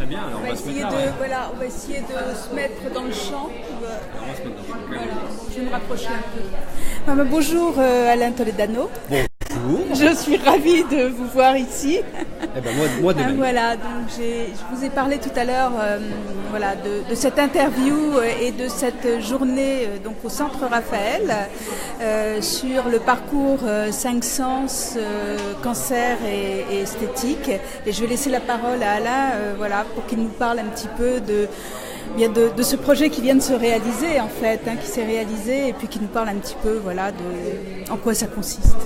bien, alors on va se mettre là. On va essayer de se mettre dans le champ. On va se mettre dans le champ. Voilà. Je vais me rapprocher un peu. Bonjour Alain Toledano. Bonjour. Je suis ravie de vous voir ici. Eh ben moi de même. Voilà, donc je vous ai parlé tout à l'heure de cette interview et de cette journée donc au Centre Raphaël sur le parcours 5 sens, cancer et esthétique. Et je vais laisser la parole à Alain pour qu'il nous parle un petit peu de ce projet qui vient de se réaliser en fait, qui s'est réalisé et puis qui nous parle un petit peu en quoi ça consiste.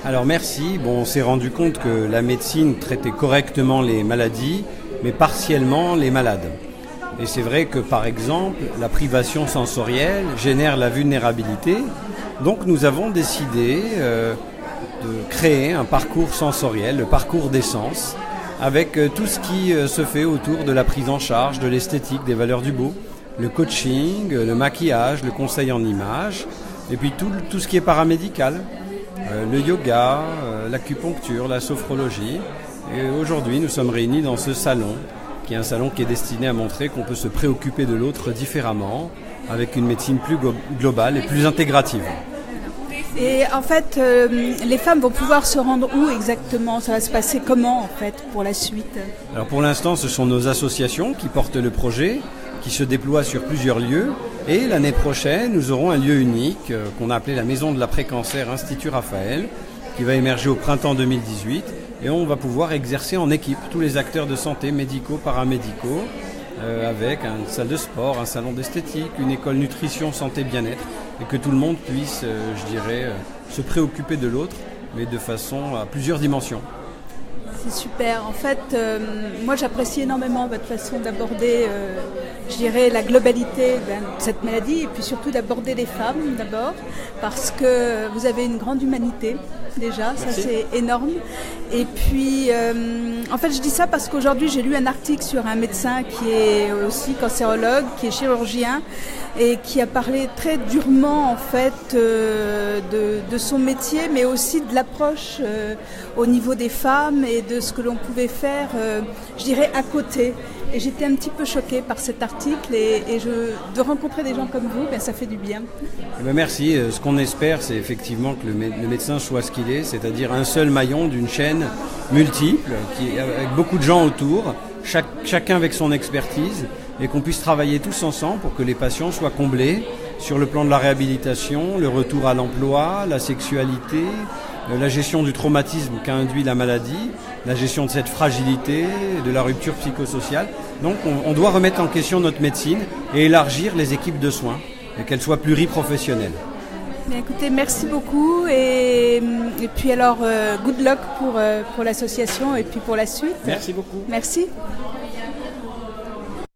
Alors merci, on s'est rendu compte que la médecine traitait correctement les maladies, mais partiellement les malades. Et c'est vrai que par exemple, la privation sensorielle génère la vulnérabilité, donc nous avons décidé de créer un parcours sensoriel, le parcours des sens, avec tout ce qui se fait autour de la prise en charge, de l'esthétique, des valeurs du beau, le coaching, le maquillage, le conseil en images, et puis tout ce qui est paramédical. Le yoga, l'acupuncture, la sophrologie. Et aujourd'hui, nous sommes réunis dans ce salon, qui est un salon qui est destiné à montrer qu'on peut se préoccuper de l'autre différemment, avec une médecine plus globale et plus intégrative. Et en fait, les femmes vont pouvoir se rendre où exactement ? Ça va se passer comment en fait pour la suite ? Alors pour l'instant, ce sont nos associations qui portent le projet, qui se déploient sur plusieurs lieux. Et l'année prochaine, nous aurons un lieu unique qu'on a appelé la Maison de l'après-cancer Institut Raphaël, qui va émerger au printemps 2018. Et on va pouvoir exercer en équipe tous les acteurs de santé, médicaux, paramédicaux, avec une salle de sport, un salon d'esthétique, une école nutrition, santé, bien-être, et que tout le monde puisse, se préoccuper de l'autre, mais de façon à plusieurs dimensions. C'est super. En fait, moi j'apprécie énormément votre façon d'aborder, la globalité de cette maladie et puis surtout d'aborder les femmes d'abord parce que vous avez une grande humanité déjà, Merci. Ça c'est énorme. Et puis, en fait je dis ça parce qu'aujourd'hui j'ai lu un article sur un médecin qui est aussi cancérologue, qui est chirurgien et qui a parlé très durement en fait de son métier mais aussi de l'approche au niveau des femmes et de ce que l'on pouvait faire, à côté. Et j'étais un petit peu choquée par cet article et de rencontrer des gens comme vous, ça fait du bien. Merci. Ce qu'on espère, c'est effectivement que le médecin soit ce qu'il est, c'est-à-dire un seul maillon d'une chaîne multiple, avec beaucoup de gens autour, chacun avec son expertise, et qu'on puisse travailler tous ensemble pour que les patients soient comblés sur le plan de la réhabilitation, le retour à l'emploi, la sexualité, la gestion du traumatisme qu'a induit la maladie, la gestion de cette fragilité, de la rupture psychosociale. Donc on doit remettre en question notre médecine et élargir les équipes de soins, et qu'elles soient pluriprofessionnelles. Bien, écoutez, merci beaucoup et puis alors good luck pour l'association et puis pour la suite. Merci beaucoup. Merci.